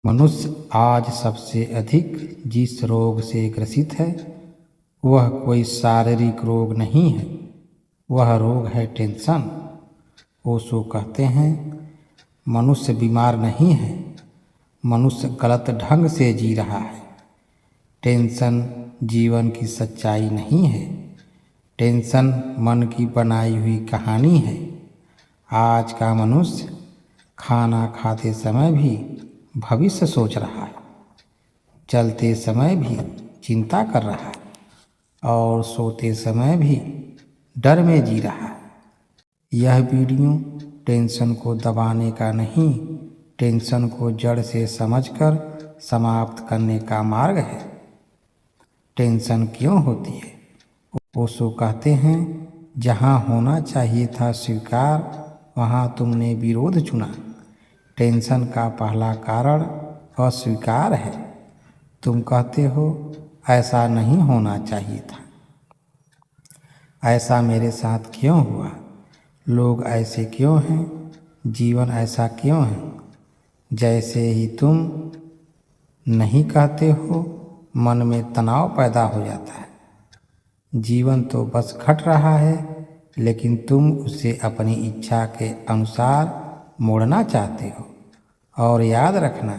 मनुष्य आज सबसे अधिक जिस रोग से ग्रसित है वह कोई शारीरिक रोग नहीं है, वह रोग है टेंशन। ओशो कहते हैं मनुष्य बीमार नहीं है, मनुष्य गलत ढंग से जी रहा है। टेंशन जीवन की सच्चाई नहीं है, टेंशन मन की बनाई हुई कहानी है। आज का मनुष्य खाना खाते समय भी भविष्य सोच रहा है, चलते समय भी चिंता कर रहा है और सोते समय भी डर में जी रहा है। यह वीडियो टेंशन को दबाने का नहीं, टेंशन को जड़ से समझकर समाप्त करने का मार्ग है। टेंशन क्यों होती है? ओशो कहते हैं जहाँ होना चाहिए था स्वीकार, वहाँ तुमने विरोध चुना। टेंशन का पहला कारण अस्वीकार है। तुम कहते हो ऐसा नहीं होना चाहिए था, ऐसा मेरे साथ क्यों हुआ, लोग ऐसे क्यों हैं, जीवन ऐसा क्यों है। जैसे ही तुम नहीं कहते हो मन में तनाव पैदा हो जाता है। जीवन तो बस घट रहा है, लेकिन तुम उसे अपनी इच्छा के अनुसार मोड़ना चाहते हो। और याद रखना,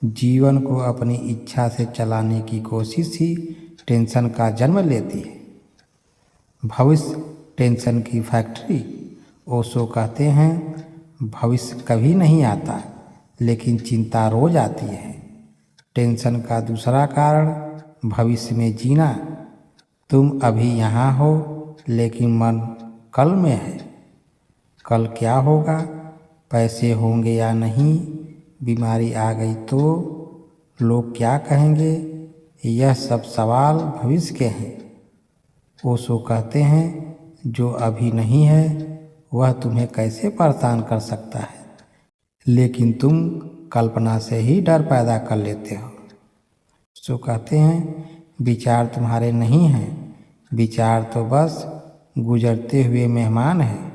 जीवन को अपनी इच्छा से चलाने की कोशिश ही टेंशन का जन्म लेती है। भविष्य टेंशन की फैक्ट्री। ओशो कहते हैं भविष्य कभी नहीं आता, लेकिन चिंता रोज आती है। टेंशन का दूसरा कारण भविष्य में जीना। तुम अभी यहाँ हो, लेकिन मन कल में है। कल क्या होगा, पैसे होंगे या नहीं, बीमारी आ गई तो लोग क्या कहेंगे, यह सब सवाल भविष्य के हैं। ओशो कहते हैं जो अभी नहीं है वह तुम्हें कैसे परेशान कर सकता है, लेकिन तुम कल्पना से ही डर पैदा कर लेते हो। ओशो कहते हैं विचार तुम्हारे नहीं हैं, विचार तो बस गुजरते हुए मेहमान हैं।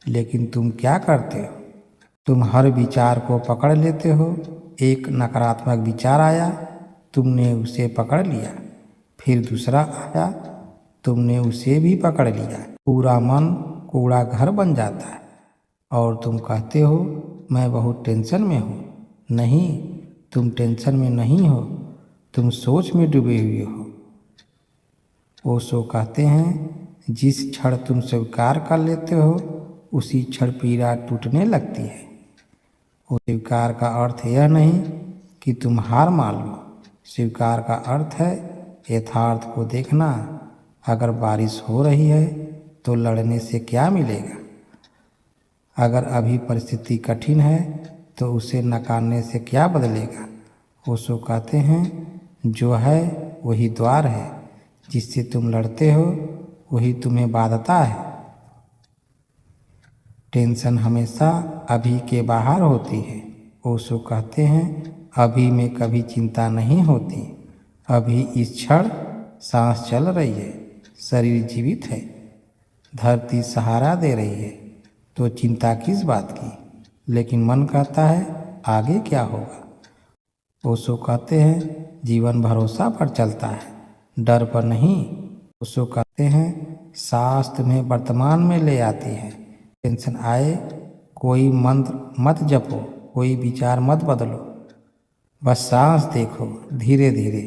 लेकिन तुम क्या करते हो, तुम हर विचार को पकड़ लेते हो। एक नकारात्मक विचार आया, तुमने उसे पकड़ लिया, फिर दूसरा आया, तुमने उसे भी पकड़ लिया। पूरा मन कूड़ा घर बन जाता है और तुम कहते हो मैं बहुत टेंशन में हूँ। नहीं, तुम टेंशन में नहीं हो, तुम सोच में डूबे हुए हो। ओशो कहते हैं जिस क्षण तुम स्वीकार कर लेते हो उसी क्षण पीड़ा टूटने लगती है। स्वीकार का अर्थ यह नहीं कि तुम हार मान लो, स्वीकार का अर्थ है यथार्थ को देखना। अगर बारिश हो रही है तो लड़ने से क्या मिलेगा, अगर अभी परिस्थिति कठिन है तो उसे नकारने से क्या बदलेगा। ओशो कहते हैं जो है वही द्वार है, जिससे तुम लड़ते हो वही तुम्हें बांधता है। टेंशन हमेशा अभी के बाहर होती है। ओशो कहते हैं अभी में कभी चिंता नहीं होती, अभी इस क्षण सांस चल रही है, शरीर जीवित है, धरती सहारा दे रही है, तो चिंता किस बात की। लेकिन मन कहता है आगे क्या होगा। ओशो कहते हैं जीवन भरोसा पर चलता है, डर पर नहीं। ओशो कहते हैं सांस तुम्हें वर्तमान में ले आती है। टेंशन आए कोई मंत्र मत जपो, कोई विचार मत बदलो, बस सांस देखो। धीरे धीरे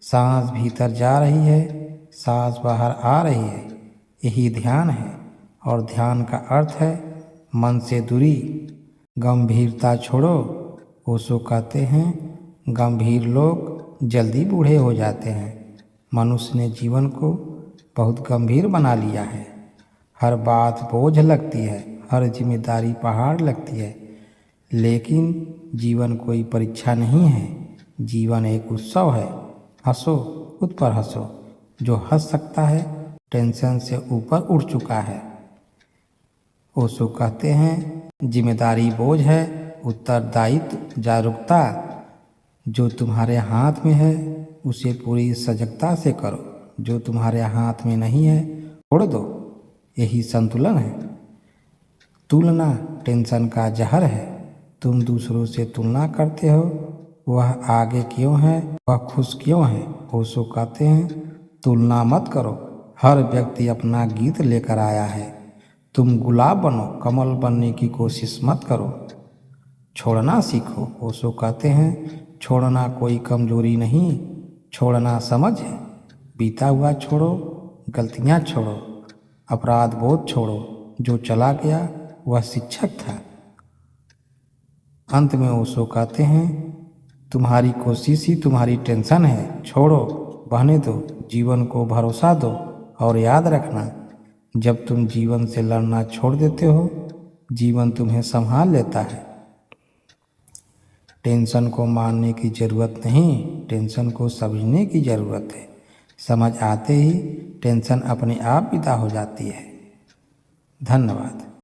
सांस भीतर जा रही है, सांस बाहर आ रही है, यही ध्यान है। और ध्यान का अर्थ है मन से दूरी, गंभीरता छोड़ो। ओशो कहते हैं गंभीर लोग जल्दी बूढ़े हो जाते हैं। मनुष्य ने जीवन को बहुत गंभीर बना लिया है, हर बात बोझ लगती है, हर जिम्मेदारी पहाड़ लगती है। लेकिन जीवन कोई परीक्षा नहीं है, जीवन एक उत्सव है। हंसो, खुद पर हंसो। जो हंस सकता है टेंशन से ऊपर उड़ चुका है। ओशो कहते हैं जिम्मेदारी बोझ है, उत्तरदायित्व जागरूकता। जो तुम्हारे हाथ में है उसे पूरी सजगता से करो, जो तुम्हारे हाथ में नहीं है छोड़ दो। यही संतुलन है। तुलना टेंशन का जहर है। तुम दूसरों से तुलना करते हो वह आगे क्यों है, वह खुश क्यों है। ओशो कहते हैं तुलना मत करो, हर व्यक्ति अपना गीत लेकर आया है। तुम गुलाब बनो, कमल बनने की कोशिश मत करो। छोड़ना सीखो। ओशो कहते हैं छोड़ना कोई कमजोरी नहीं, छोड़ना समझ है। बीता हुआ छोड़ो, गलतियाँ छोड़ो, अपराध बोध छोड़ो। जो चला गया वह शिक्षक था। अंत में ओशो कहते हैं तुम्हारी कोशिश ही तुम्हारी टेंशन है। छोड़ो, बहने दो, जीवन को भरोसा दो और याद रखना जब तुम जीवन से लड़ना छोड़ देते हो, जीवन तुम्हें संभाल लेता है। टेंशन को मारने की ज़रूरत नहीं, टेंशन को समझने की ज़रूरत है। समझ आते ही टेंशन अपने आप विदा हो जाती है। धन्यवाद।